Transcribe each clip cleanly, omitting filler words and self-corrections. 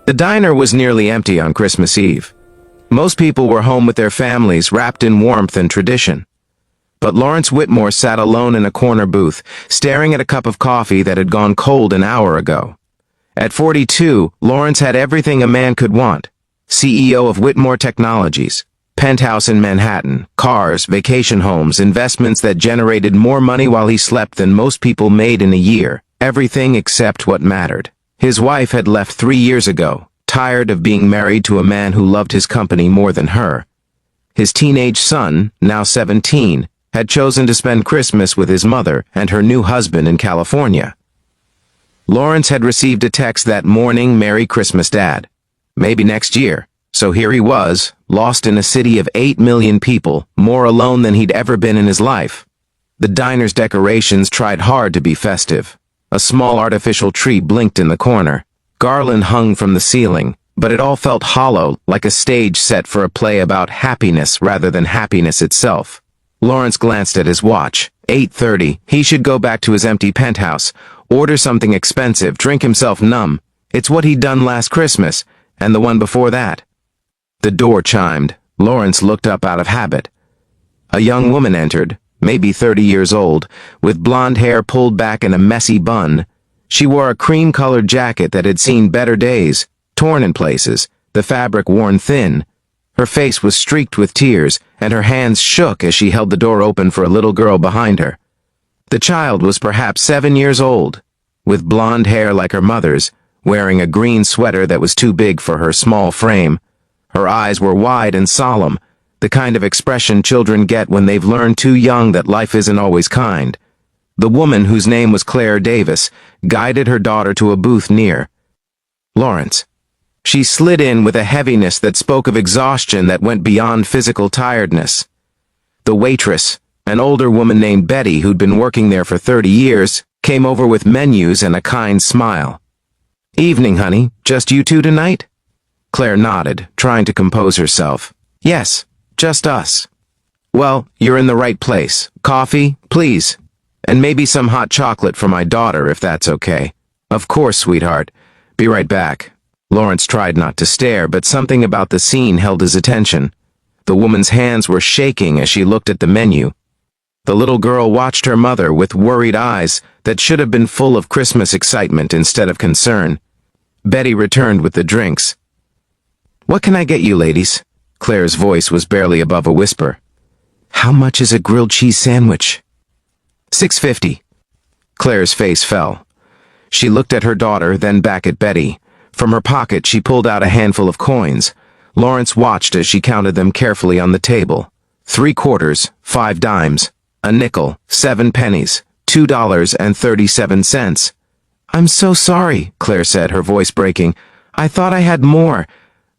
The diner was nearly empty on Christmas Eve. Most people were home with their families, wrapped in warmth and tradition. But Lawrence Whitmore sat alone in a corner booth, staring at a cup of coffee that had gone cold an hour ago. At 42, Lawrence had everything a man could want. CEO of Whitmore Technologies, penthouse in Manhattan, cars, vacation homes, investments that generated more money while he slept than most people made in a year. Everything except what mattered. His wife had left 3 years ago, tired of being married to a man who loved his company more than her. His teenage son, now 17, had chosen to spend Christmas with his mother and her new husband in California. Lawrence had received a text that morning, "Merry Christmas, Dad. Maybe next year." So here he was, lost in a city of 8 million people, more alone than he'd ever been in his life. The diner's decorations tried hard to be festive. A small artificial tree blinked in the corner. Garland hung from the ceiling, but it all felt hollow, like a stage set for a play about happiness rather than happiness itself. Lawrence glanced at his watch. 8:30. He should go back to his empty penthouse, order something expensive, drink himself numb. It's what he'd done last Christmas, and the one before that. The door chimed. Lawrence looked up out of habit. A young woman entered, maybe 30 years old, with blonde hair pulled back in a messy bun. She wore a cream-colored jacket that had seen better days, torn in places, the fabric worn thin. Her face was streaked with tears, and her hands shook as she held the door open for a little girl behind her. The child was perhaps 7 years old, with blonde hair like her mother's, wearing a green sweater that was too big for her small frame. Her eyes were wide and solemn, the kind of expression children get when they've learned too young that life isn't always kind. The woman, whose name was Claire Davis, guided her daughter to a booth near Lawrence. She slid in with a heaviness that spoke of exhaustion that went beyond physical tiredness. The waitress, an older woman named Betty who'd been working there for 30 years, came over with menus and a kind smile. "Evening, honey. Just you two tonight?" Claire nodded, trying to compose herself. "Yes, just us." "Well, you're in the right place. Coffee, please. And maybe some hot chocolate for my daughter, if that's okay." "Of course, sweetheart. Be right back." Lawrence tried not to stare, but something about the scene held his attention. The woman's hands were shaking as she looked at the menu. The little girl watched her mother with worried eyes that should have been full of Christmas excitement instead of concern. Betty returned with the drinks. "What can I get you, ladies?" Claire's voice was barely above a whisper. "How much is a grilled cheese sandwich?" $6.50. Claire's face fell. She looked at her daughter, then back at Betty. From her pocket, she pulled out a handful of coins. Lawrence watched as she counted them carefully on the table. 3 quarters, 5 dimes, a nickel, 7 pennies, $2.37. "I'm so sorry," Claire said, her voice breaking. "I thought I had more.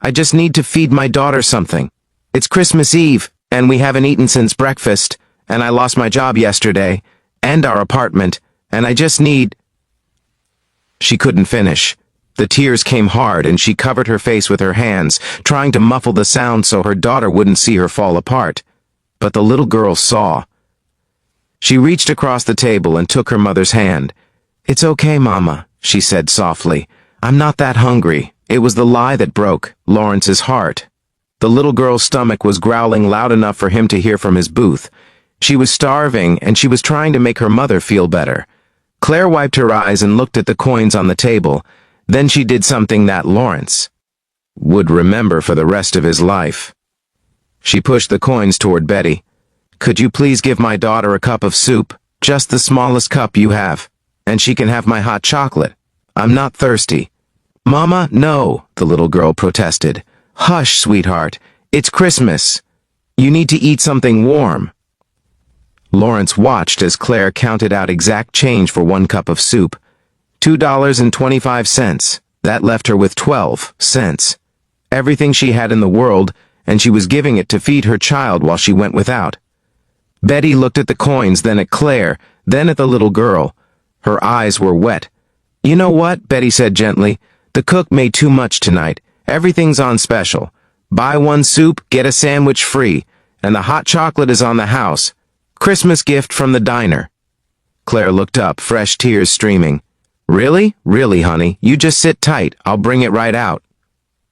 I just need to feed my daughter something. It's Christmas Eve, and we haven't eaten since breakfast, and I lost my job yesterday, and our apartment, and I just need—" She couldn't finish. The tears came hard, and she covered her face with her hands, trying to muffle the sound so her daughter wouldn't see her fall apart. But the little girl saw. She reached across the table and took her mother's hand. "It's okay, Mama," she said softly. "I'm not that hungry." It was the lie that broke Lawrence's heart. The little girl's stomach was growling loud enough for him to hear from his booth. She was starving, and she was trying to make her mother feel better. Claire wiped her eyes and looked at the coins on the table. Then she did something that Lawrence would remember for the rest of his life. She pushed the coins toward Betty. "Could you please give my daughter a cup of soup? Just the smallest cup you have. And she can have my hot chocolate. I'm not thirsty." "Mama, no," the little girl protested. "Hush, sweetheart. It's Christmas. You need to eat something warm." Lawrence watched as Claire counted out exact change for 1 cup of soup. $2.25. That left her with 12 cents. Everything she had in the world, and she was giving it to feed her child while she went without. Betty looked at the coins, then at Claire, then at the little girl. Her eyes were wet. "You know what?" Betty said gently. "The cook made too much tonight. Everything's on special. Buy 1 soup, get a sandwich free, and the hot chocolate is on the house. Christmas gift from the diner." Claire looked up, fresh tears streaming. "Really? Really, honey. You just sit tight. I'll bring it right out."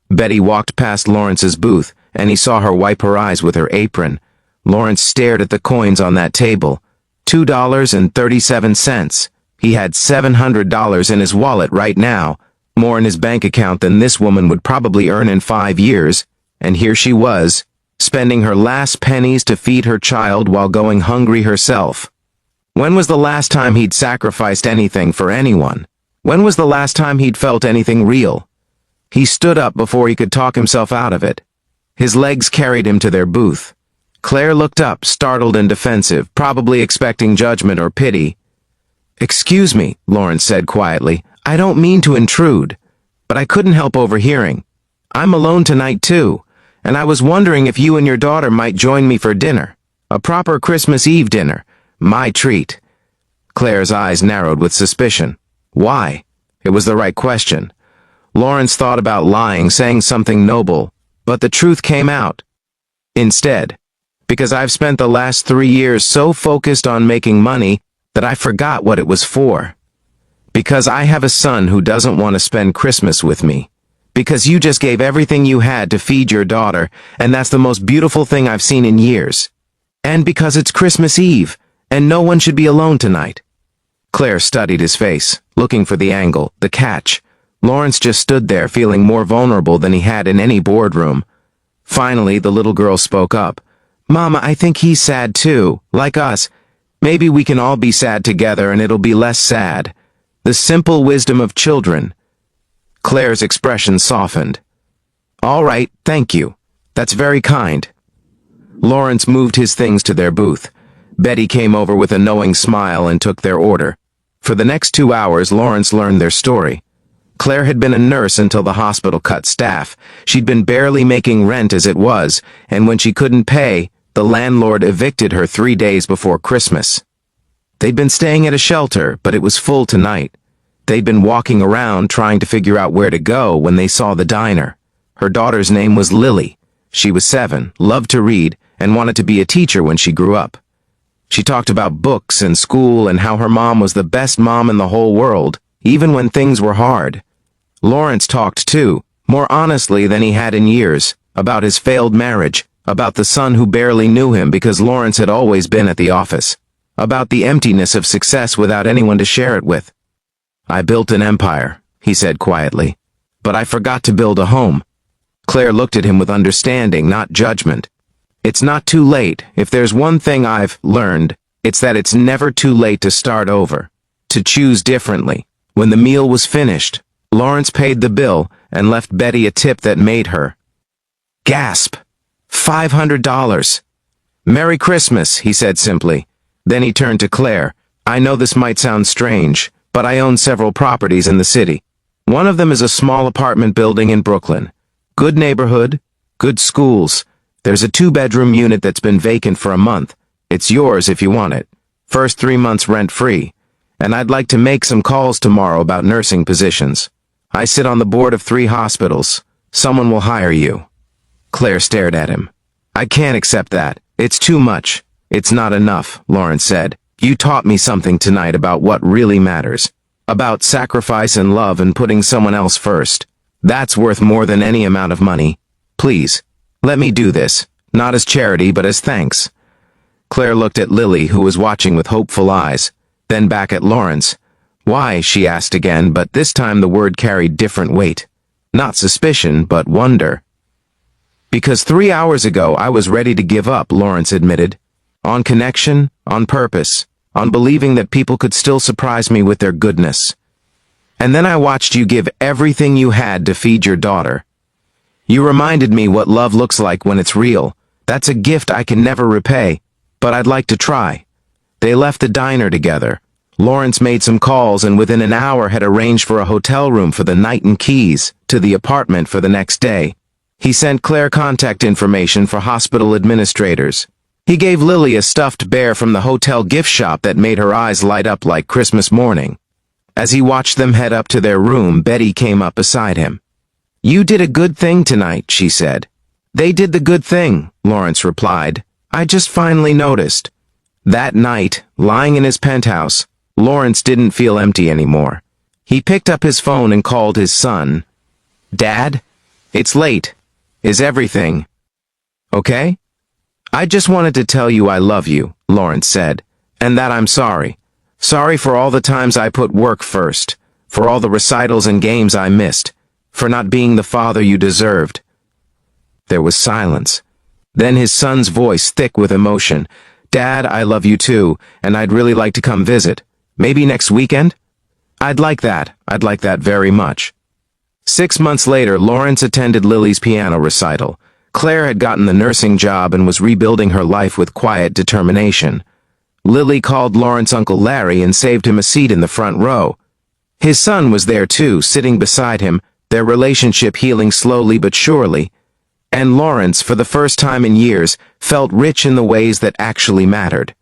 Betty walked past Lawrence's booth, and he saw her wipe her eyes with her apron. Lawrence stared at the coins on that table. $2.37. He had $700 in his wallet right now, more in his bank account than this woman would probably earn in 5 years, and here she was, spending her last pennies to feed her child while going hungry herself. When was the last time he'd sacrificed anything for anyone? When was the last time he'd felt anything real? He stood up before he could talk himself out of it. His legs carried him to their booth. Claire looked up, startled and defensive, probably expecting judgment or pity. "Excuse me," Lawrence said quietly. "I don't mean to intrude, but I couldn't help overhearing. I'm alone tonight too, and I was wondering if you and your daughter might join me for dinner. A proper Christmas Eve dinner. My treat." Claire's eyes narrowed with suspicion. Why? It was the right question. Lawrence thought about lying, saying something noble, but the truth came out. Instead, because I've spent the last 3 years so focused on making money that I forgot what it was for. Because I have a son who doesn't want to spend Christmas with me. Because you just gave everything you had to feed your daughter, and that's the most beautiful thing I've seen in years. And because it's Christmas Eve, and no one should be alone tonight. Claire studied his face, looking for the angle, the catch. Lawrence just stood there, feeling more vulnerable than he had in any boardroom. Finally, the little girl spoke up. "Mama, I think he's sad too, like us. Maybe we can all be sad together and it'll be less sad. The simple wisdom of children." Claire's expression softened. "All right, thank you. That's very kind." Lawrence moved his things to their booth. Betty came over with a knowing smile and took their order. For the next 2 hours, Lawrence learned their story. Claire had been a nurse until the hospital cut staff. She'd been barely making rent as it was, and when she couldn't pay, the landlord evicted her 3 days before Christmas. They'd been staying at a shelter, but it was full tonight. They'd been walking around trying to figure out where to go when they saw the diner. Her daughter's name was Lily. She was 7, loved to read, and wanted to be a teacher when she grew up. She talked about books and school and how her mom was the best mom in the whole world, even when things were hard. Lawrence talked too, more honestly than he had in years, about his failed marriage, about the son who barely knew him because Lawrence had always been at the office, about the emptiness of success without anyone to share it with. "I built an empire," he said quietly, "but I forgot to build a home." Claire looked at him with understanding, not judgment. It's not too late. If there's one thing I've learned, it's that it's never too late to start over, to choose differently. When the meal was finished, Lawrence paid the bill and left Betty a tip that made her gasp. $500. "Merry Christmas," he said simply. Then he turned to Claire. "I know this might sound strange, but I own several properties in the city. One of them is a small apartment building in Brooklyn. Good neighborhood, good schools. There's a 2-bedroom unit that's been vacant for a month. It's yours if you want it. First 3 months rent-free. And I'd like to make some calls tomorrow about nursing positions. I sit on the board of 3 hospitals. Someone will hire you." Claire stared at him. "I can't accept that. It's too much." "It's not enough," Lawrence said. "You taught me something tonight about what really matters. About sacrifice and love and putting someone else first. That's worth more than any amount of money. Please, let me do this, not as charity but as thanks." Claire looked at Lily, who was watching with hopeful eyes, then back at Lawrence. "Why?" she asked again, but this time the word carried different weight. Not suspicion, but wonder. "Because 3 hours ago I was ready to give up," Lawrence admitted. "On connection, on purpose, on believing that people could still surprise me with their goodness. And then I watched you give everything you had to feed your daughter. You reminded me what love looks like when it's real. That's a gift I can never repay, but I'd like to try." They left the diner together. Lawrence made some calls and within an hour had arranged for a hotel room for the night and keys to the apartment for the next day. He sent Claire contact information for hospital administrators. He gave Lily a stuffed bear from the hotel gift shop that made her eyes light up like Christmas morning. As he watched them head up to their room, Betty came up beside him. "You did a good thing tonight," she said. "They did the good thing," Lawrence replied. "I just finally noticed." That night, lying in his penthouse, Lawrence didn't feel empty anymore. He picked up his phone and called his son. "Dad?" It's late. Is everything okay? I just wanted to tell you I love you, Lawrence said, and that I'm sorry. Sorry for all the times I put work first, for all the recitals and games I missed, for not being the father you deserved. There was silence. Then his son's voice thick with emotion. Dad, I love you too, and I'd really like to come visit. Maybe next weekend? I'd like that very much. 6 months later, Lawrence attended Lily's piano recital. Claire had gotten the nursing job and was rebuilding her life with quiet determination. Lily called Lawrence Uncle Larry and saved him a seat in the front row. His son was there too, sitting beside him, their relationship healing slowly but surely. And Lawrence, for the first time in years, felt rich in the ways that actually mattered.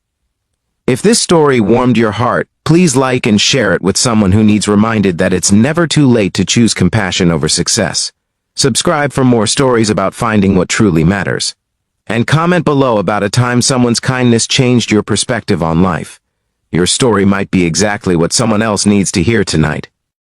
If this story warmed your heart, please like and share it with someone who needs reminded that it's never too late to choose compassion over success. Subscribe for more stories about finding what truly matters. And comment below about a time someone's kindness changed your perspective on life. Your story might be exactly what someone else needs to hear tonight.